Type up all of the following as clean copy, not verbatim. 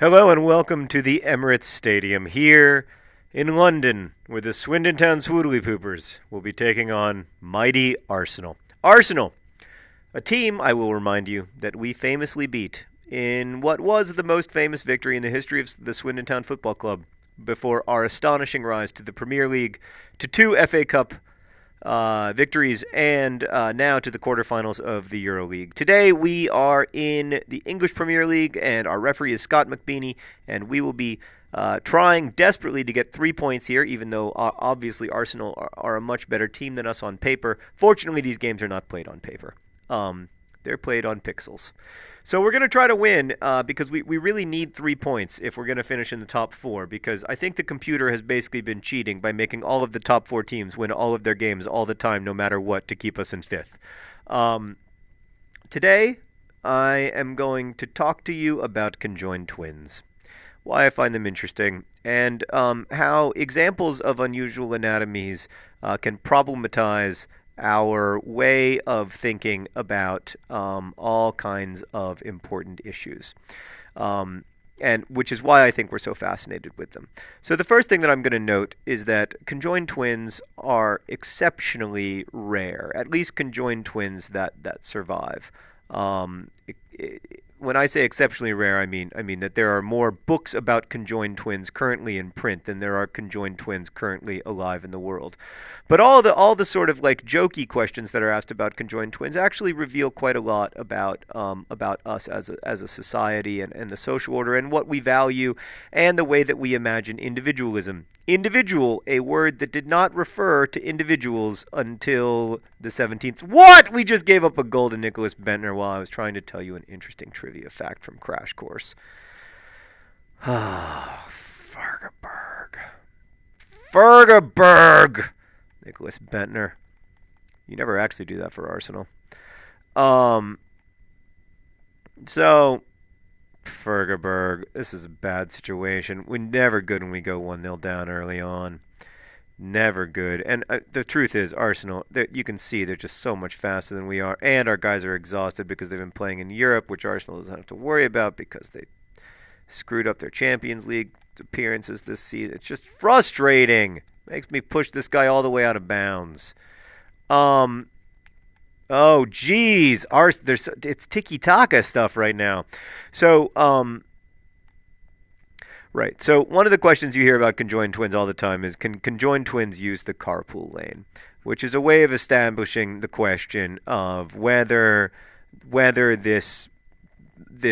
Hello and welcome to the Emirates Stadium here in London, where the Swindon Town Swoodilypoopers will be taking on mighty Arsenal. Arsenal, a team, I will remind you, that we famously beat in what was the most famous victory in the history of the Swindon Town Football Club before our astonishing rise to the Premier League, to two FA Cup victories, and now to the quarterfinals of the EuroLeague. Today we are in the English Premier League, and our referee is Scott McBeanie, and we will be trying desperately to get 3 points here, even though obviously Arsenal are a much better team than us on paper. Fortunately, these games are not played on paper. They're played on pixels. So we're going to try to win because we really need 3 points if we're going to finish in the top 4, because I think the computer has basically been cheating by making all of the top 4 teams win all of their games all the time, no matter what, to keep us in 5th. Today, I am going to talk to you about conjoined twins, why I find them interesting, and how examples of unusual anatomies can problematize our way of thinking about all kinds of important issues, and which is why I think we're so fascinated with them. So the first thing that I'm going to note is that conjoined twins are exceptionally rare, at least conjoined twins that survive. When I say exceptionally rare, I mean that there are more books about conjoined twins currently in print than there are conjoined twins currently alive in the world. But all the sort of like jokey questions that are asked about conjoined twins actually reveal quite a lot about us as a society, and the social order, and what we value, and the way that we imagine individualism. Individual, a word that did not refer to individuals until the 17th. What? We just gave up a goal to Nicholas Bentner while I was trying to tell you an interesting trivia fact from Crash Course. Fergerberg! Nicholas Bentner. You never actually do that for Arsenal. So, Fergerberg, this is a bad situation. We're never good when we go 1-0 down early on. Never good. And the truth is, Arsenal, you can see they're just so much faster than we are, and our guys are exhausted because they've been playing in Europe, which Arsenal doesn't have to worry about because they screwed up their Champions League appearances this season. It's just frustrating. Makes me push this guy all the way out of bounds. Oh, geez. It's tiki-taka stuff right now. So, right. So one of the questions you hear about conjoined twins all the time is, can conjoined twins use the carpool lane? Which is a way of establishing the question of whether this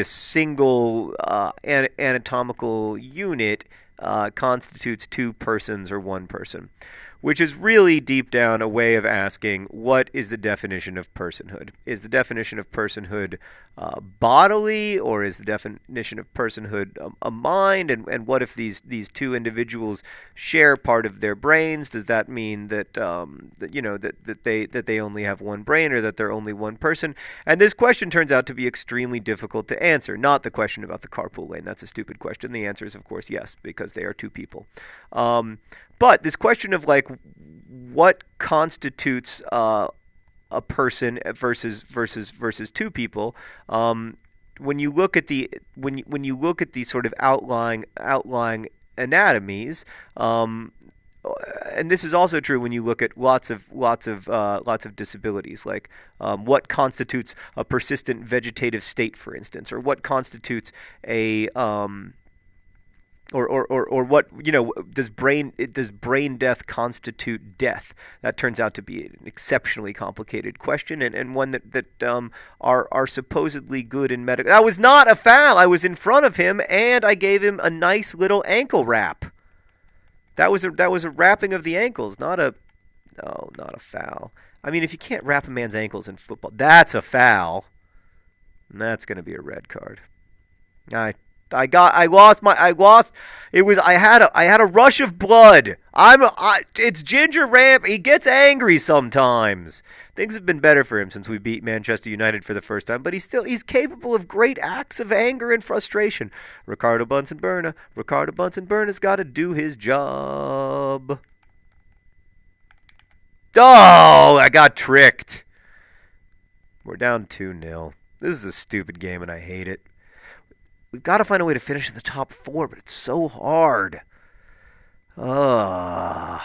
single anatomical unit constitutes two persons or one person, which is really deep down a way of asking, what is the definition of personhood? Is the definition of personhood bodily, or is the definition of personhood a mind? And what if these two individuals share part of their brains? Does that mean that that they only have one brain, or that they're only one person? And this question turns out to be extremely difficult to answer. Not the question about the carpool lane. That's a stupid question. The answer is, of course, yes, because they are two people. But this question of like what constitutes a person versus two people, when you look at the sort of outlying anatomies, and this is also true when you look at lots of disabilities, like what constitutes a persistent vegetative state, for instance, or what constitutes a or what, does brain death constitute death? That turns out to be an exceptionally complicated question, and one that are supposedly good in medical. That was not a foul. I was in front of him and I gave him a nice little ankle wrap. That was a wrapping of the ankles, not a foul. I mean, if you can't wrap a man's ankles in football, that's a foul. And that's going to be a red card. I had a rush of blood. It's Ginger Ramp. He gets angry sometimes. Things have been better for him since we beat Manchester United for the first time, but he's capable of great acts of anger and frustration. Ricardo Bunsen-Burner's got to do his job. Oh, I got tricked. We're down 2-0. This is a stupid game and I hate it. we've got to find a way to finish in the top 4, but it's so hard. Ugh.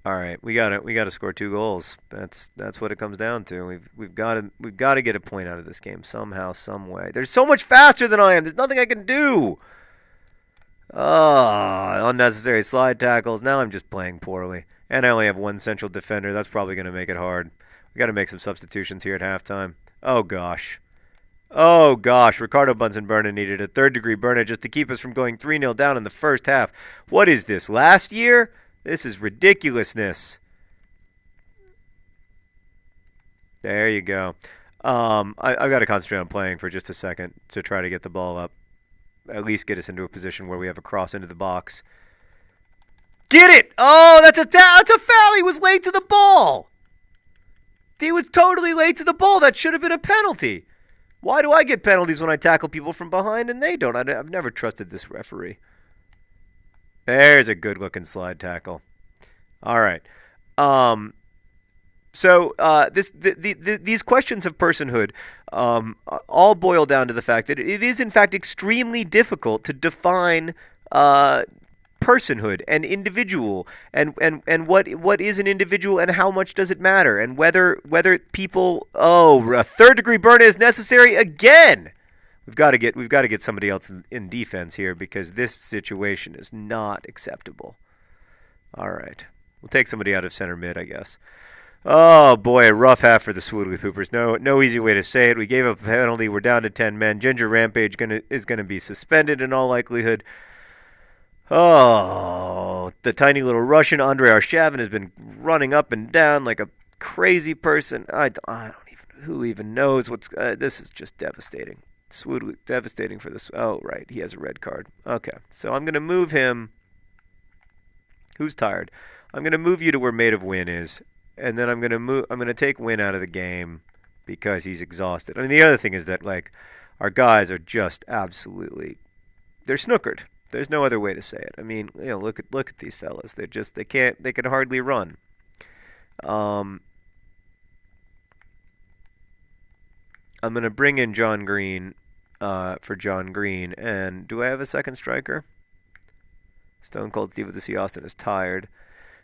All right, we gotta score 2 goals. That's what it comes down to. We've got to get a point out of this game somehow, some way. They're so much faster than I am. There's nothing I can do. Unnecessary slide tackles. Now I'm just playing poorly, and I only have 1 central defender. That's probably gonna make it hard. We got to make some substitutions here at halftime. Oh gosh. Ricardo Bunsen-Burnett needed a 3rd-degree burnout just to keep us from going 3-0 down in the first half. What is this? Last year? This is ridiculousness. There you go. I've got to concentrate on playing for just a second to try to get the ball up. At least get us into a position where we have a cross into the box. Get it! Oh, that's a foul. He was late to the ball. He was totally late to the ball. That should have been a penalty. Why do I get penalties when I tackle people from behind and they don't? I've never trusted this referee. There's a good-looking slide tackle. All right. So these questions of personhood all boil down to the fact that it is, in fact, extremely difficult to define personhood and individual and what is an individual and how much does it matter and whether people a 3rd-degree burn is necessary again. We've got to get somebody else in defense here because this situation is not acceptable. All right. We'll take somebody out of center mid, I guess. Oh, boy, a rough half for the Swoodilypoopers. No easy way to say it. We gave up a penalty. We're down to 10 men. Ginger Rampage is going to be suspended in all likelihood. Oh, the tiny little Russian, Andrei Arshavin, has been running up and down like a crazy person. I don't even, who even knows what's, this is just devastating. Swoodily, devastating for this. Oh, right. He has a red card. Okay. So I'm going to move him. Who's tired? I'm going to move you to where Made of Win is. And then I'm going to take Win out of the game because he's exhausted. I mean, the other thing is that, like, our guys are just absolutely, they're snookered. There's no other way to say it. I mean, you know, look at these fellas. They can hardly run. I'm going to bring in John Green for John Green. And do I have a second striker? Stone Cold Steve with the C. Austin is tired.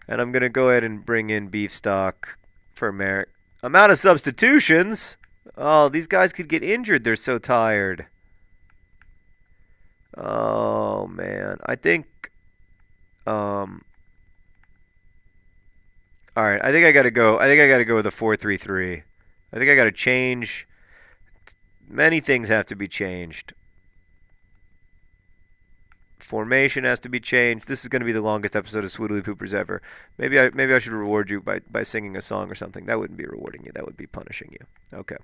And I'm going to go ahead and bring in Beefstock for Merrick. I'm out of substitutions. Oh, these guys could get injured. They're so tired. Oh, man. I think... all right, I think I got to go with a 4-3-3. I think I got to change... Many things have to be changed. Formation has to be changed. This is going to be the longest episode of Swoodilypoopers ever. Maybe I should reward you by singing a song or something. That wouldn't be rewarding you. That would be punishing you. Okay.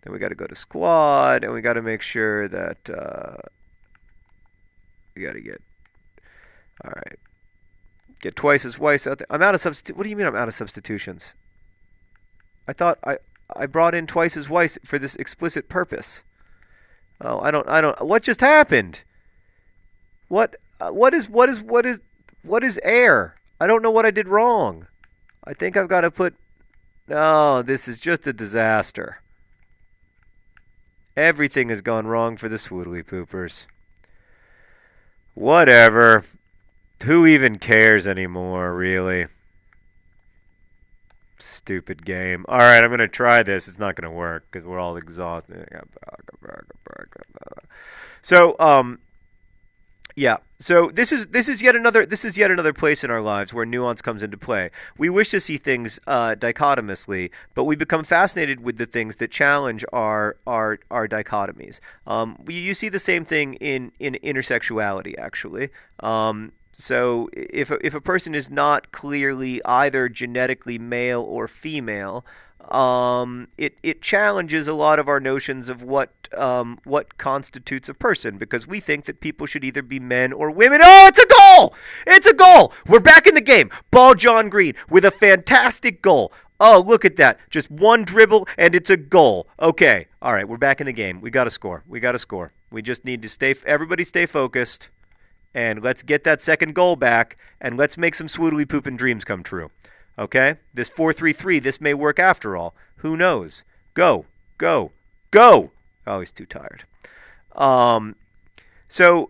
Then we got to go to squad, and we got to make sure that we got to get. All right. Get Twice as Weiss out there. I'm out of substitute. What do you mean I'm out of substitutions? I thought I brought in Twice as Weiss for this explicit purpose. Oh, I don't. What just happened? What is air? I don't know what I did wrong. I think I've got to put. No, this is just a disaster. Everything has gone wrong for the Swoodilypoopers. Whatever. Who even cares anymore, really? Stupid game. All right, I'm going to try this. It's not going to work because we're all exhausted. So, yeah. So this is yet another place in our lives where nuance comes into play. We wish to see things dichotomously, but we become fascinated with the things that challenge our dichotomies. You see the same thing in intersexuality, actually. So if a person is not clearly either genetically male or female, it challenges a lot of our notions of what constitutes a person, because we think that people should either be men or women. Oh, it's a goal! It's a goal! We're back in the game. Ball John Green with a fantastic goal. Oh, look at that. Just one dribble and it's a goal. Okay. All right, we're back in the game. We got to score. We just need to everybody stay focused. And let's get that second goal back, and let's make some Swoodilypoopin' dreams come true. Okay? This 4-3-3, this may work after all. Who knows? Go. Oh, Oh, he's too tired. Um, so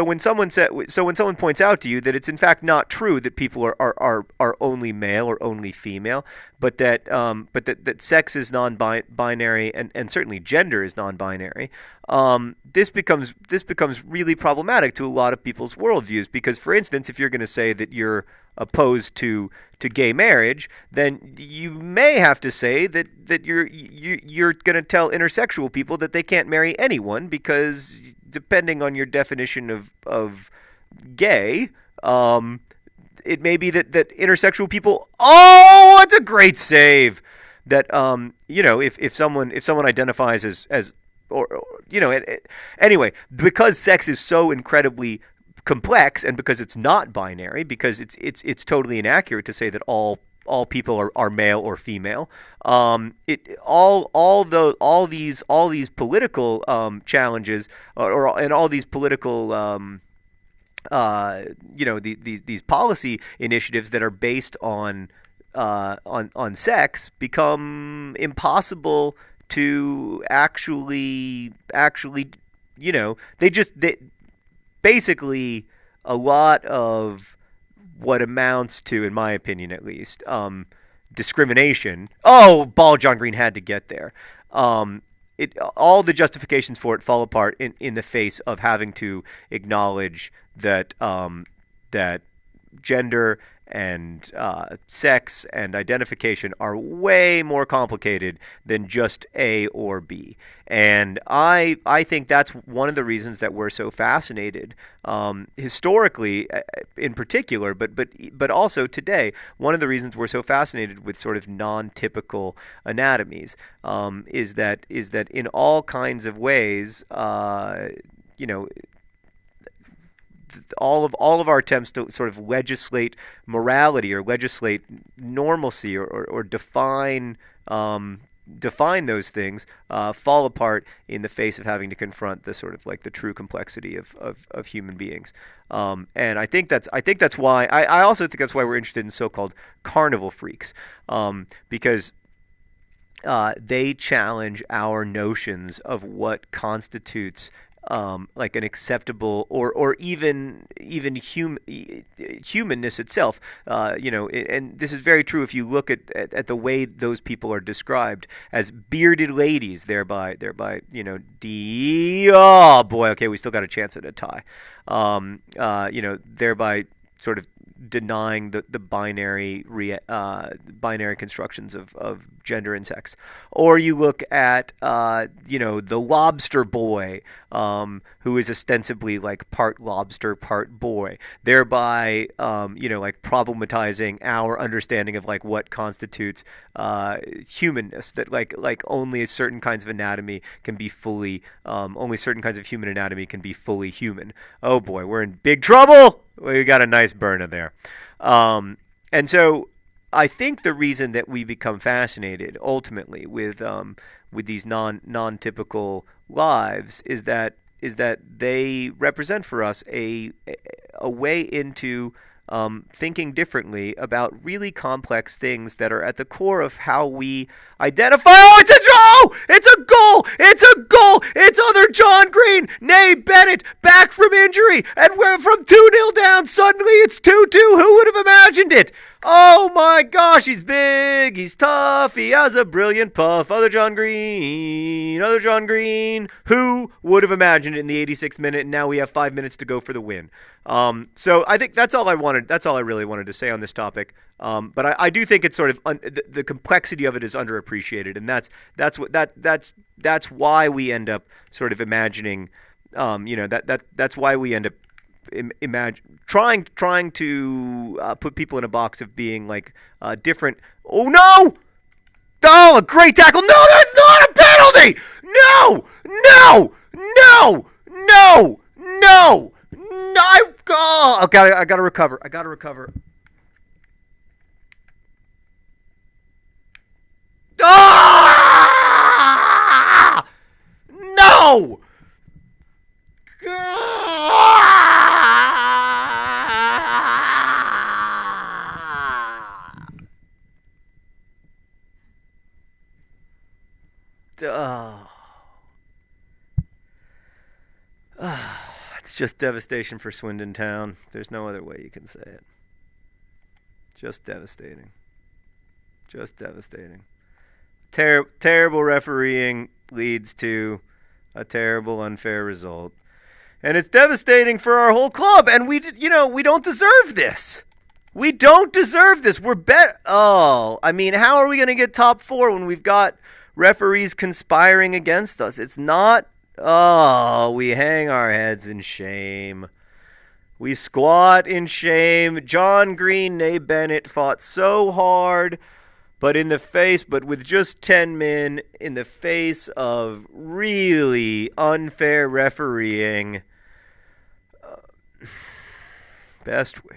when someone points out to you that it's in fact not true that people are only male or only female, but that sex is non-binary and certainly gender is non-binary, this becomes really problematic to a lot of people's worldviews. Because, for instance, if you're going to say that you're opposed to gay marriage, then you may have to say that you're going to tell intersexual people that they can't marry anyone because, depending on your definition of gay, it may be that intersexual people. Oh, it's a great save. That if someone identifies as or anyway, because sex is so incredibly complex, and because it's not binary, because it's totally inaccurate to say that all people are male or female. All these political challenges, and all these political these policy initiatives that are based on sex become impossible to actually they basically a lot of what amounts to, in my opinion at least, discrimination. Oh, Ball John Green had to get there. All the justifications for it fall apart in the face of having to acknowledge that gender and sex and identification are way more complicated than just A or B. And I think that's one of the reasons that we're so fascinated, historically in particular, but also today. One of the reasons we're so fascinated with sort of non-typical anatomies, is that in all kinds of ways, you know all of our attempts to sort of legislate morality or legislate normalcy or define those things, fall apart in the face of having to confront the sort of like the true complexity of human beings. And I think that's why I also think that's why we're interested in so-called carnival freaks, because they challenge our notions of what constitutes like an acceptable or even humanness itself. And this is very true if you look at the way those people are described as bearded ladies, thereby oh boy, okay, we still got a chance at a tie. Thereby sort of denying the binary constructions of gender and sex. Or you look at the lobster boy, who is ostensibly like part lobster, part boy, thereby like problematizing our understanding of like what constitutes humanness. That like only certain kinds of anatomy can be fully only certain kinds of human anatomy can be fully human. Oh boy, we're in big trouble. We got a nice burner there. And so I think the reason that we become fascinated ultimately with these non-typical lives is that they represent for us a way into thinking differently about really complex things that are at the core of how we identify. Oh, it's a draw! It's a goal! It's a goal! It's other John Green! Nay, Bennett, back from injury, and we're from 2-0 down. Suddenly it's 2-2. Who would have imagined it? Oh my gosh, he's big, he's tough, he has a brilliant puff. Other John Green, other John Green. Who would have imagined it in the 86th minute? And now we have 5 minutes to go for the win. So I think that's all I wanted. That's all I really wanted to say on this topic. But I do think it's sort of the complexity of it is underappreciated, and that's why we end up sort of imagining. That's why we end up imagine trying to put people in a box of being like different. Oh no! Oh, a great tackle! No, that's not a penalty! No! No! No! No! No! No! I gotta recover. I gotta recover. Ah! No! Oh. It's just devastation for Swindon Town. There's no other way you can say it. Just devastating. Just devastating. Terrible refereeing leads to a terrible, unfair result. And it's devastating for our whole club. And we don't deserve this. We don't deserve this. We're how are we going to get top 4 when we've got referees conspiring against us? It's not. We hang our heads in shame. We squat in shame. John Green, Nate Bennett fought so hard, but with just 10 men, in the face of really unfair refereeing. Best way.